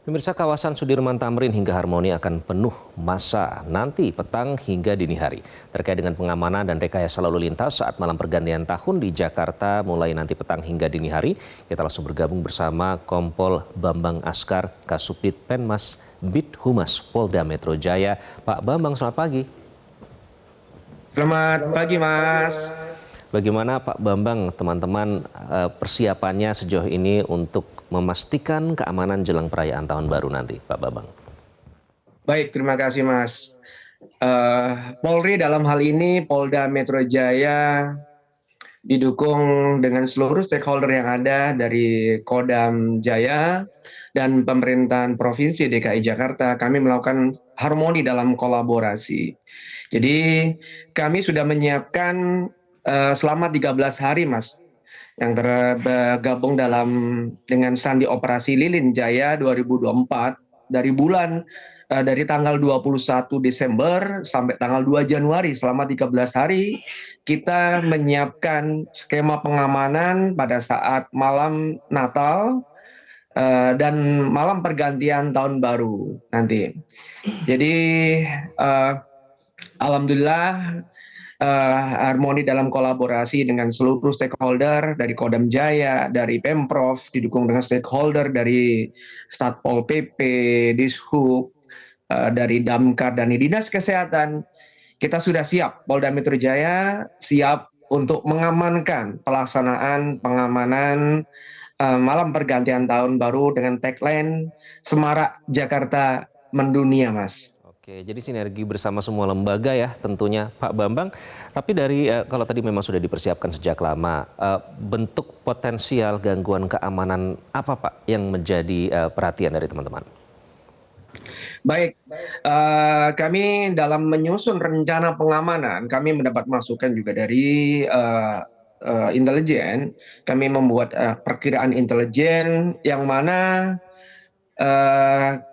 Pemirsa, kawasan Sudirman Tamrin hingga Harmoni akan penuh massa nanti petang hingga dini hari. Terkait dengan pengamanan dan rekayasa lalu lintas saat malam pergantian tahun di Jakarta mulai nanti petang hingga dini hari, kita langsung bergabung bersama Kompol Bambang Askar, Kasubdit Penmas Bid Humas Polda Metro Jaya. Pak Bambang, selamat pagi. Selamat pagi, Mas. Bagaimana Pak Bambang, teman-teman persiapannya sejauh ini untuk memastikan keamanan jelang perayaan Tahun Baru nanti, Pak Bambang? Baik, terima kasih, Mas. Polri dalam hal ini, Polda Metro Jaya, didukung dengan seluruh stakeholder yang ada dari Kodam Jaya dan pemerintahan Provinsi DKI Jakarta, kami melakukan harmoni dalam kolaborasi. Jadi kami sudah menyiapkan selama 13 hari, Mas, yang tergabung dengan Sandi Operasi Lilin Jaya 2024 dari tanggal 21 Desember sampai tanggal 2 Januari, selama 13 hari kita menyiapkan skema pengamanan pada saat malam Natal dan malam pergantian Tahun Baru nanti. Jadi alhamdulillah harmoni dalam kolaborasi dengan seluruh stakeholder dari Kodam Jaya, dari Pemprov, didukung dengan stakeholder dari Satpol PP, Dishub, dari Damkar dan Dinas Kesehatan. Kita sudah siap, Polda Metro Jaya siap untuk mengamankan pelaksanaan pengamanan malam pergantian Tahun Baru dengan tagline Semarak Jakarta Mendunia, Mas. Oke, jadi sinergi bersama semua lembaga ya tentunya Pak Bambang. Tapi dari kalau tadi memang sudah dipersiapkan sejak lama, bentuk potensial gangguan keamanan apa Pak yang menjadi perhatian dari teman-teman? Baik, kami dalam menyusun rencana pengamanan, kami mendapat masukan juga dari intelijen. Kami membuat perkiraan intelijen yang mana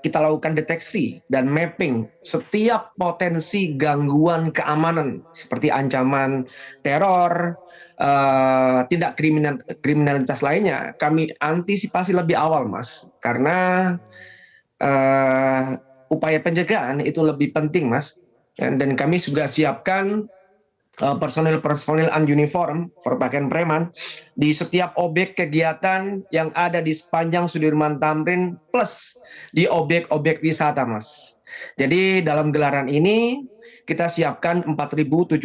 kita lakukan deteksi dan mapping setiap potensi gangguan keamanan seperti ancaman teror, tindak kriminalitas lainnya. Kami antisipasi lebih awal, Mas, karena upaya pencegahan itu lebih penting, Mas. Dan kami juga siapkan personil-personil ununiform berpakaian preman di setiap objek kegiatan yang ada di sepanjang Sudirman Tamrin plus di objek-objek wisata, Mas. Jadi dalam gelaran ini kita siapkan 4.770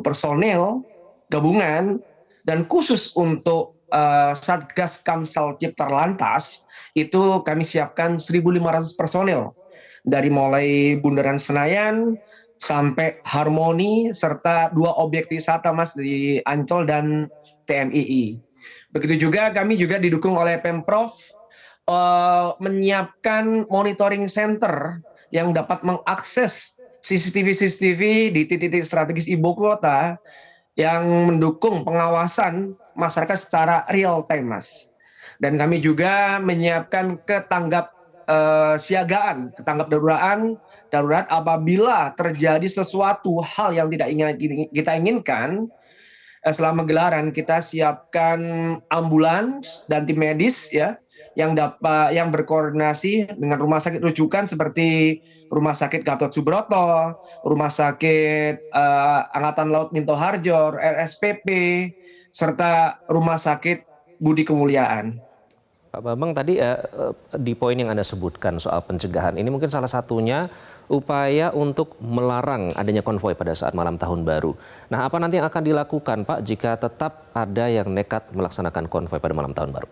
personil gabungan dan khusus untuk Satgas Kamsel Cipta Lantas itu kami siapkan 1.500 personil dari mulai Bundaran Senayan sampai Harmoni serta 2 objek wisata, Mas, di Ancol dan TMII. Begitu juga kami juga didukung oleh Pemprov menyiapkan monitoring center yang dapat mengakses CCTV di titik-titik strategis ibu kota yang mendukung pengawasan masyarakat secara real time, Mas. Dan kami juga menyiapkan ketanggap siagaan, ketanggap darurat apabila terjadi sesuatu hal yang tidak kita inginkan. Selama gelaran kita siapkan ambulans dan tim medis ya yang berkoordinasi dengan rumah sakit rujukan seperti Rumah Sakit Gatot Subroto, Rumah Sakit Angkatan Laut Minto Harjo, RSPP, serta Rumah Sakit Budi Kemuliaan. Pak Bambang, tadi di poin yang Anda sebutkan soal pencegahan, ini mungkin salah satunya upaya untuk melarang adanya konvoi pada saat malam Tahun Baru. Nah, apa nanti yang akan dilakukan Pak jika tetap ada yang nekat melaksanakan konvoi pada malam Tahun Baru?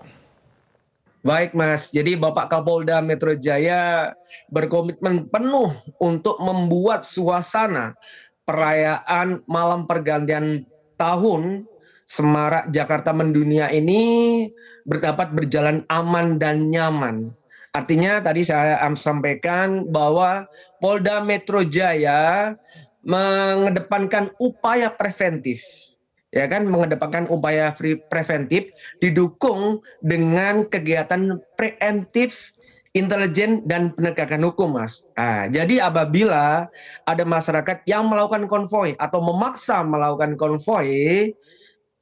Baik, Mas. Jadi Bapak Kapolda Metro Jaya berkomitmen penuh untuk membuat suasana perayaan malam pergantian tahun Semarak Jakarta Mendunia ini dapat berjalan aman dan nyaman. Artinya tadi saya sampaikan bahwa Polda Metro Jaya mengedepankan upaya preventif, ya kan, mengedepankan upaya preventif didukung dengan kegiatan preemptif intelijen dan penegakan hukum, Mas. Nah, jadi apabila ada masyarakat yang melakukan konvoi atau memaksa melakukan konvoi,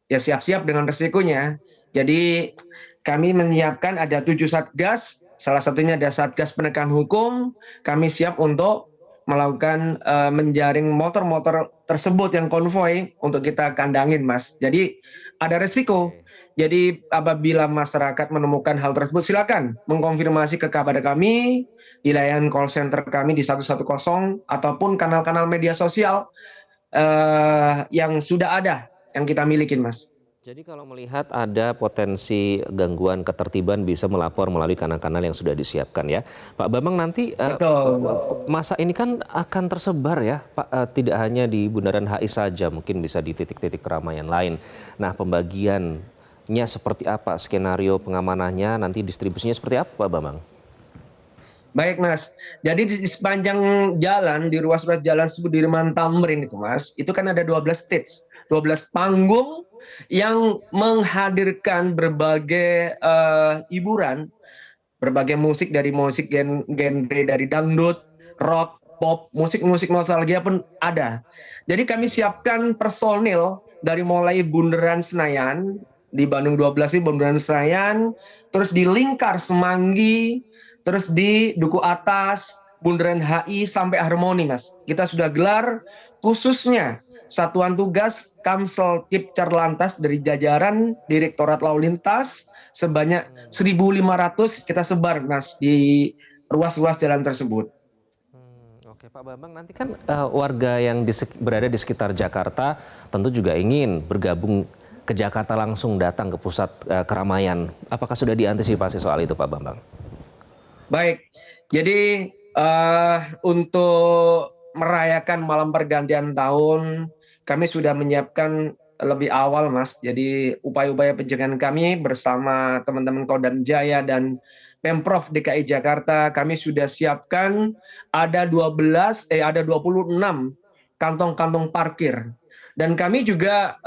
ya siap-siap dengan resikonya. Jadi kami menyiapkan ada 7 satgas Salah satunya ada Satgas Penegakan Hukum. Kami siap untuk melakukan menjaring motor-motor tersebut yang konvoy untuk kita kandangin, Mas. Jadi ada resiko. Jadi apabila masyarakat menemukan hal tersebut, silakan mengkonfirmasi kepada kami di layanan call center kami di 110 ataupun kanal-kanal media sosial yang sudah ada yang kita milikin, Mas. Jadi kalau melihat ada potensi gangguan ketertiban bisa melapor melalui kanal-kanal yang sudah disiapkan ya. Pak Bambang nanti Betul. masa ini kan akan tersebar ya Pak, tidak hanya di Bundaran HI saja, mungkin bisa di titik-titik keramaian lain. Nah pembagiannya seperti apa, skenario pengamanannya, nanti distribusinya seperti apa Pak Bambang? Baik, Mas. Jadi di sepanjang jalan, di ruas-ruas jalan Sudirman Tamrin itu, Mas, itu kan ada 12 stage, 12 panggung yang menghadirkan berbagai hiburan, berbagai musik dari musik genre dari dangdut, rock, pop, musik-musik nostalgia pun ada. Jadi kami siapkan personil dari mulai Bundaran Senayan, di Bandung 12 ini Bundaran Senayan, terus di Lingkar Semanggi, terus di Duku Atas, Bundaran HI sampai Harmoni, Mas. Kita sudah gelar khususnya Satuan Tugas Kamsel Tipcar Lantas dari jajaran Direktorat Lalu Lintas sebanyak 1.500 kita sebar, Mas, di ruas-ruas jalan tersebut. Oke Pak Bambang, nanti kan warga yang berada di sekitar Jakarta tentu juga ingin bergabung ke Jakarta, langsung datang ke pusat keramaian. Apakah sudah diantisipasi soal itu Pak Bambang? Baik, jadi untuk merayakan malam pergantian tahun, kami sudah menyiapkan lebih awal, Mas. Jadi upaya-upaya pencegahan kami bersama teman-teman Kodam Jaya dan Pemprov DKI Jakarta, kami sudah siapkan ada 26 kantong-kantong parkir. Dan kami juga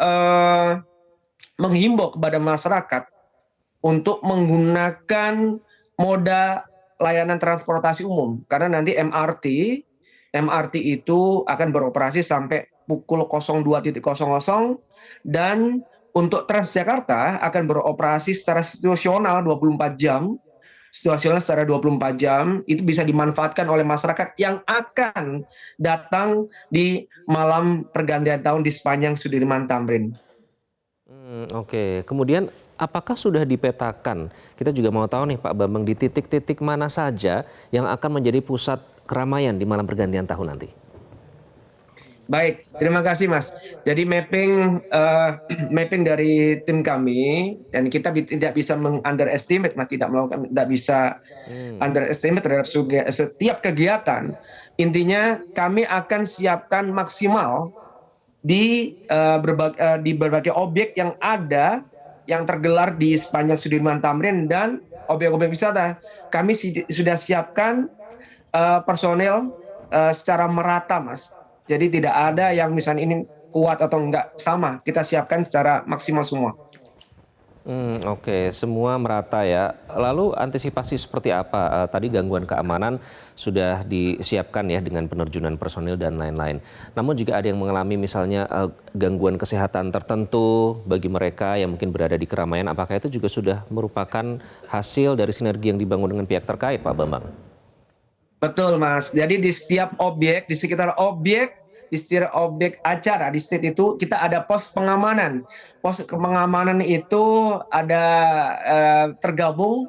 menghimbau kepada masyarakat untuk menggunakan moda layanan transportasi umum, karena nanti MRT itu akan beroperasi sampai pukul 02.00 dan untuk Transjakarta akan beroperasi secara situasional 24 jam. Situasional secara 24 jam itu bisa dimanfaatkan oleh masyarakat yang akan datang di malam pergantian tahun di sepanjang Sudirman Tamrin. Oke, kemudian apakah sudah dipetakan? Kita juga mau tahu nih Pak Bambang, di titik-titik mana saja yang akan menjadi pusat keramaian di malam pergantian tahun nanti? Baik, terima kasih, Mas. Jadi mapping dari tim kami, dan kita tidak bisa underestimate, Mas, tidak bisa underestimate terhadap setiap kegiatan. Intinya kami akan siapkan maksimal di berbagai objek yang ada yang tergelar di sepanjang Sudirman Tamrin dan objek-objek wisata. Kami sudah siapkan personel secara merata, Mas. Jadi tidak ada yang misalnya ini kuat atau enggak, sama. Kita siapkan secara maksimal semua. Oke, semua merata ya. Lalu antisipasi seperti apa? Tadi gangguan keamanan sudah disiapkan ya dengan penerjunan personil dan lain-lain. Namun jika ada yang mengalami misalnya gangguan kesehatan tertentu bagi mereka yang mungkin berada di keramaian, apakah itu juga sudah merupakan hasil dari sinergi yang dibangun dengan pihak terkait, Pak Bambang? Betul, Mas. Jadi di setiap objek, di sekitar objek, di setiap objek acara di state itu kita ada pos pengamanan. Pos pengamanan itu ada tergabung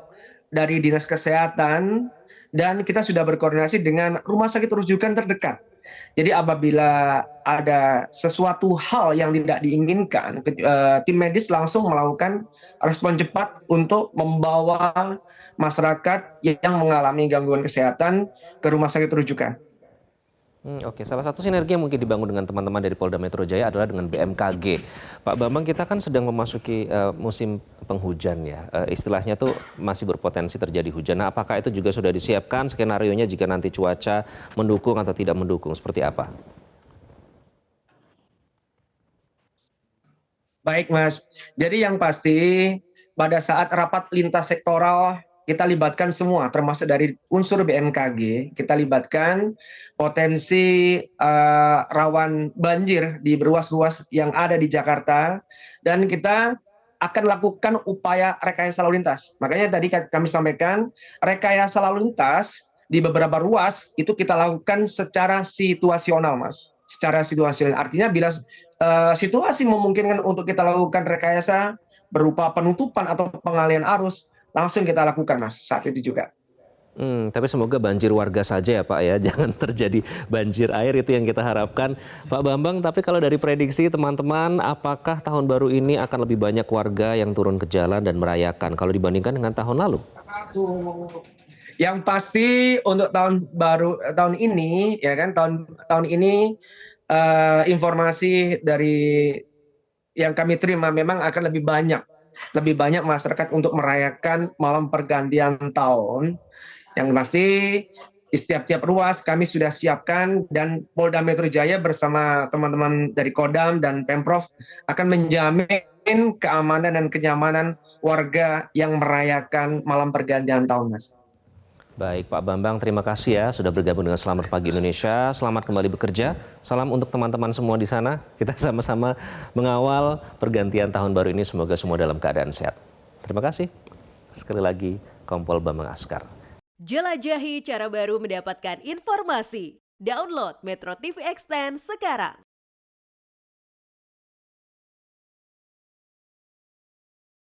dari Dinas Kesehatan dan kita sudah berkoordinasi dengan rumah sakit rujukan terdekat. Jadi apabila ada sesuatu hal yang tidak diinginkan, tim medis langsung melakukan respon cepat untuk membawa masyarakat yang mengalami gangguan kesehatan ke rumah sakit rujukan. Oke, salah satu sinergi yang mungkin dibangun dengan teman-teman dari Polda Metro Jaya adalah dengan BMKG. Pak Bambang, kita kan sedang memasuki musim penghujan ya. Istilahnya tuh masih berpotensi terjadi hujan. Nah, apakah itu juga sudah disiapkan skenarionya jika nanti cuaca mendukung atau tidak mendukung? Seperti apa? Baik, Mas. Jadi yang pasti pada saat rapat lintas sektoral kita libatkan semua, termasuk dari unsur BMKG, kita libatkan potensi rawan banjir di ruas-ruas yang ada di Jakarta, dan kita akan lakukan upaya rekayasa lalu lintas. Makanya tadi kami sampaikan, rekayasa lalu lintas di beberapa ruas itu kita lakukan secara situasional, Mas. Secara situasional. Artinya bila situasi memungkinkan untuk kita lakukan rekayasa berupa penutupan atau pengalihan arus, langsung kita lakukan, Mas, saat itu juga. Tapi semoga banjir warga saja ya Pak ya, jangan terjadi banjir air, itu yang kita harapkan. Pak Bambang, tapi kalau dari prediksi teman-teman, apakah tahun baru ini akan lebih banyak warga yang turun ke jalan dan merayakan kalau dibandingkan dengan tahun lalu? Yang pasti untuk tahun baru tahun ini ya kan, tahun ini informasi dari yang kami terima memang akan lebih banyak masyarakat untuk merayakan malam pergantian tahun. Yang pasti di setiap ruas kami sudah siapkan, dan Polda Metro Jaya bersama teman-teman dari Kodam dan Pemprov akan menjamin keamanan dan kenyamanan warga yang merayakan malam pergantian tahun, Mas. Baik Pak Bambang, terima kasih ya sudah bergabung dengan Selamat Pagi Indonesia. Selamat kembali bekerja. Salam untuk teman-teman semua di sana. Kita sama-sama mengawal pergantian tahun baru ini. Semoga semua dalam keadaan sehat. Terima kasih. Sekali lagi, Kompol Bambang Askar. Jelajahi cara baru mendapatkan informasi. Download Metro TV Extend sekarang.